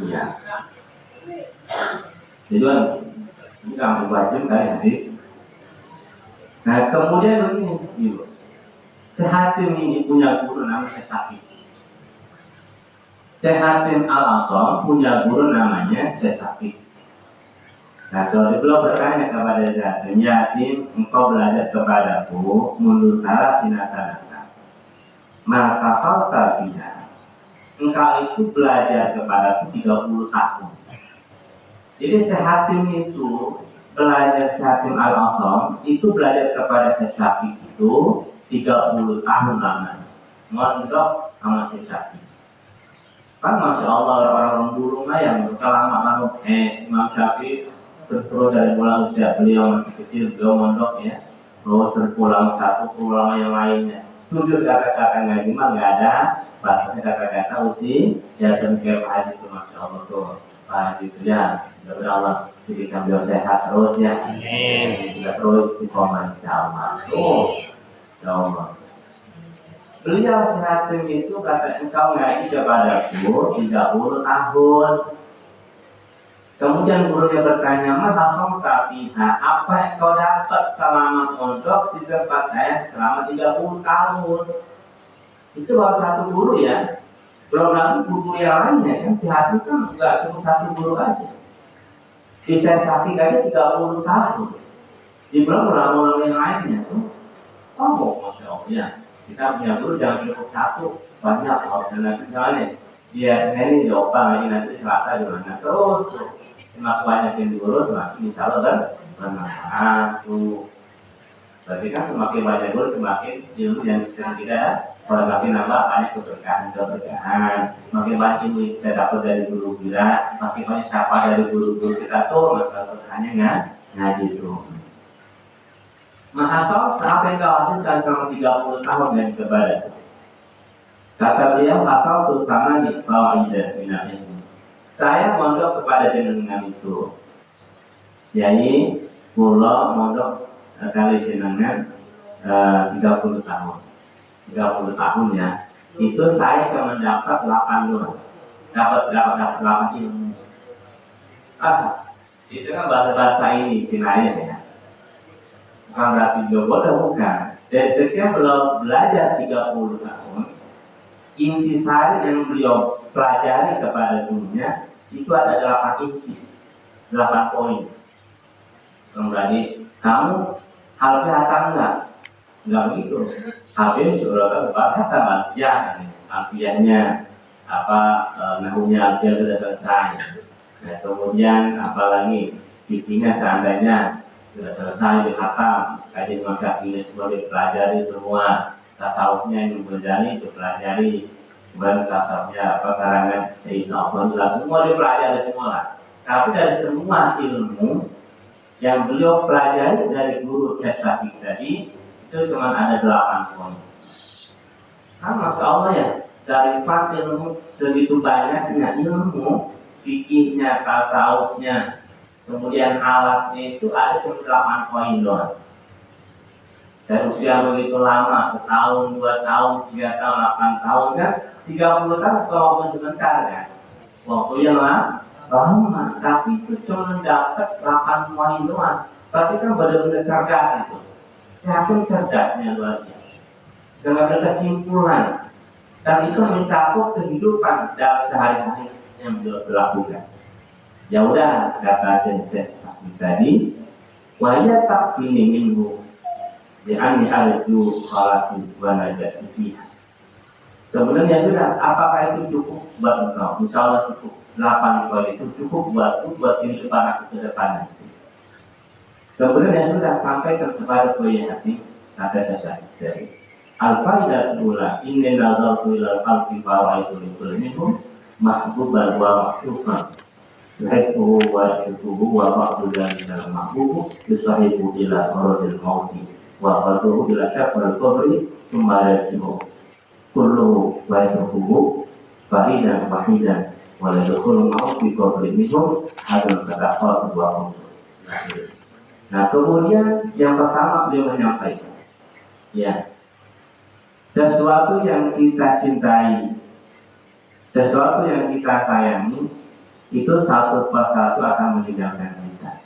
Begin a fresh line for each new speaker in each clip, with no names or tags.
Iya. Jadi kan ini kamu wajib kali hadis. Nah kemudian begini, gitu. Sehatim ini punya guru namanya Syafi'i. Sehatim Al-Asam punya guru namanya Syafi'i. Nah kalau beliau bertanya kepada Zatim, Yatim, engkau belajar kepadaku mundur salah sinatana. Maka salta biha, engkau itu belajar kepadaku 30 tahun. Jadi Sehatim itu belajar Sehatim Al-Asam itu belajar kepada Syafi'i itu 30 tahun lamanya. Mondok sama Syafi'i. Kan Masya Allah orang-orang dulu mah yang lama Imam Syafi'i terus dari mulai usia beliau masih kecil beliau mondok ya, terus pulang satu pulang yang lainnya. Tujuh kata-kata ngaji mah nggak ada batasnya kata-kata usia dan kayak Pak Haji itu Masya Allah tuh Pak Haji itu ya mudah-mudahan Allah jadikan beliau sehat terus ya. Amin. Kita terus istiqomah Insya Allah. Ya Allah. Beliau Sehatim itu kata engkau ngaji kepadaku 30 tahun. Kemudian gurunya bertanya, masa somka biha, apa yang kau dapat selama mondok di tempat saya selama 30 tahun? Itu baru satu guru ya. Belum lagi guru yang lainnya kan. Sehatim kan nggak cuma satu guru aja. Bisa sakit aja 30 tahun. Di belum ulama-ulama yang lainnya tuh. Oh, Masya Allah ya. Kita punya guru jangan cukup satu, banyak kalau nanti misalnya dia ini jawab lagi nanti Selasa gimana terus semakin banyakin guru semakin insya Allah bermanfaat tuh. Berarti kan semakin banyak guru semakin ilmu yang kita kalau makin nambah banyak keberkahan. Makin banyak ilmu kita dapat dari guru kita, makin banyak siapa dari guru-guru kita tuh maka keberkahannya ngaji tuh. Mahasiswa apa yang kau hasilkan selama 30 tahun dan kepada kata beliau asal terutama di bawah ide ini. Saya mondok kepada jenengan itu, jadi pulau mondok kali jenengan 30 tahun, 30 tahun ya. Itu saya akan mendapat 8 nur, dapat 8 ilmu. Itu kan bahasa ini kinayah ya. Bukan berarti beliau bodoh, bukan. Dan setiap beliau belajar 30 tahun, intisari yang beliau pelajari kepada dunia itu ada 8 inti, 8 poin. Berarti kamu harus hatam enggak begitu. Habis surah bahasa baca artinya apa nahunya alfiah sudah selesai. Nah, kemudian apalagi fikihnya seandainya sudah selesai dikhatam, kajian maka ini semua dipelajari semua, tasawufnya yang dipelajari dipelajari, kemudian tasawufnya apa karangan Sayyidina Abdullah semua dipelajari semua. Tapi dari semua ilmu yang beliau pelajari dari guru Syafi'i tadi itu cuma ada 8 poin. Kan Masya Allah ya, dari 4 ilmu segitu banyaknya ilmu, fikihnya, tasawufnya, kemudian alatnya itu ada cuma 8 poin doang. Dan usia begitu lama, setahun, 2 tahun, 3 tahun, 8 tahun kan, 30 tahun waktu sebentar kan. Waktu yang lama, tapi itu cuma dapat 8 poin doang. Berarti kan benar-benar cerdas itu. Siapa cerdasnya luar biasa. Dengan kesimpulan. Dan itu mencakup kehidupan dalam sehari-hari yang beliau lakukan. Ya udah kata Sensei tadi, wajah tak ini minggu, yang arju khalasi wanajat itu. Sebenarnya sudah, apakah itu cukup buat engkau? Insya Allah cukup. 8 poin itu cukup buat kehidupan aku ke depan. Kemudian yang sudah sampai kepada poin hati, kata saya dari al-faidah ula inna nazartu ila al-qalbi fa'aitu likul minhum mahbuban wa mahbuban. Yuhibbuhu wa yuhibbuhu wa ma'budan dalam mahbubu yusahibu ila maradil mauti wa qaduhu ila syafal kubri sumayasimu kulluhu wa yuhibbuhu fa'idan wahidan wa ladukul mauti kubri minhum hadul katakhot wa umur. Nah kemudian yang pertama beliau menyampaikan ya, sesuatu yang kita cintai Sesuatu yang kita sayangi itu satu persatu akan meninggalkan kita.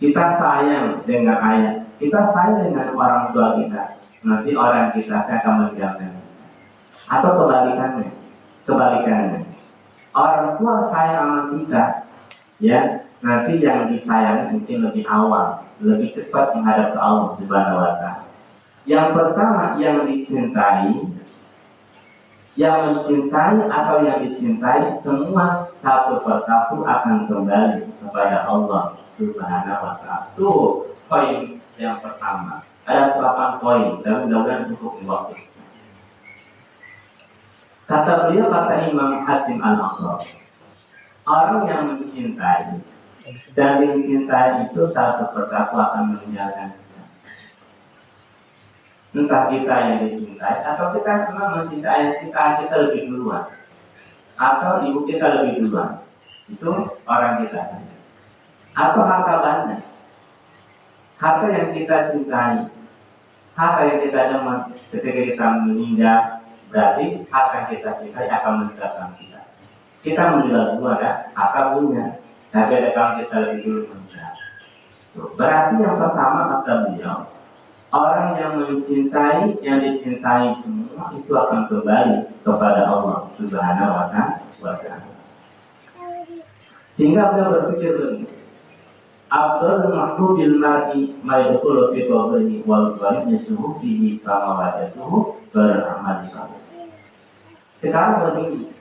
Kita sayang dengan ayah, kita sayang dengan orang tua kita, nanti orang kita akan meninggalkan kita. Atau kebalikannya, orang tua sayang sama kita, ya nanti yang disayangi mungkin lebih awal, lebih cepat menghadap ke Allah Subhanahu wa Ta'ala. Yang pertama, yang mencintai atau yang dicintai, semua satu persatu akan kembali kepada Allah Subhanahu wa Ta'ala. Itu poin yang pertama. Ada 8 poin dan mudah-mudahan cukup waktu. Kata beliau, kata Imam Hatim Al-Asrar, orang yang mencintai dan dicintai itu satu persatu akan meninggalkan kita. Entah kita yang dicintai atau kita memang mencintai kita lebih duluan, atau ibu kita lebih duluan, itu orang kita saja. Atau harta benda, harta yang kita cintai, harta yang kita demen, ketika kita meninggal, berarti harta yang kita cintai akan meninggalkan kita. Kita meninggal dulu ada harta punya, tapi ada kalau kita lebih dulu meninggal. Berarti yang pertama kata beliau, orang yang mencintai, yang dicintai semua itu akan kembali kepada Allah Subhanahu wa Ta'ala. Sehingga beliau berpikir begini, Abdul mahbubil mar'i mayyukulu fi qabrihi wal qarim yasuhu fihi kama wajatuhu beramal saleh. Sekarang begini,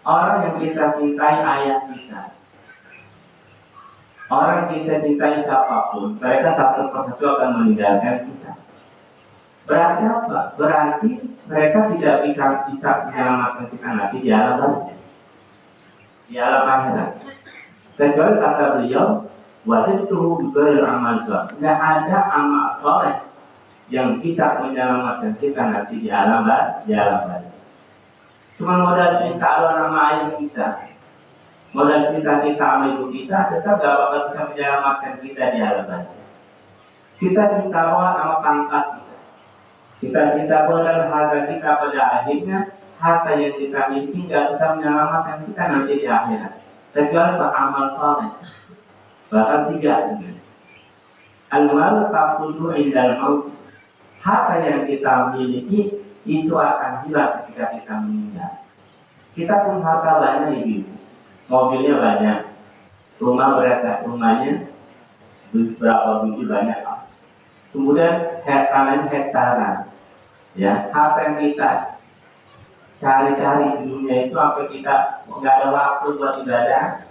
orang yang kita cintai ayah kita, orang kita cintai siapapun, mereka satu persatu akan meninggalkan kita. Berarti apa? Berarti mereka tidak bisa menyelamatkan kita nanti di alam akhirat. Kecuali kata beliau, wajib tuh beramal amal soleh. Tidak ada amal soleh yang bisa menyelamatkan kita nanti di alam barzah. Cuma modal cinta Allah nama ayah kita, modal cinta kita sama ibu kita, tetap gak bakal bisa menyelamatkan kita di alam barzah. Kita cinta Allah sama pangkat kita cinta modal harta kita, pada akhirnya harta yang kita miliki gak bisa menyelamatkan kita nanti di akhirat. Kecuali beramal soleh. Bahkan 3 ini. Al-mal taqudu indal maut. Harta yang kita miliki itu akan hilang ketika kita meninggal. Kita pun harta banyak ibu, mobilnya banyak, rumahnya berapa biji banyak. Kemudian hektaran, ya harta yang kita cari-cari di dunia itu sampai kita nggak ada waktu buat ibadah.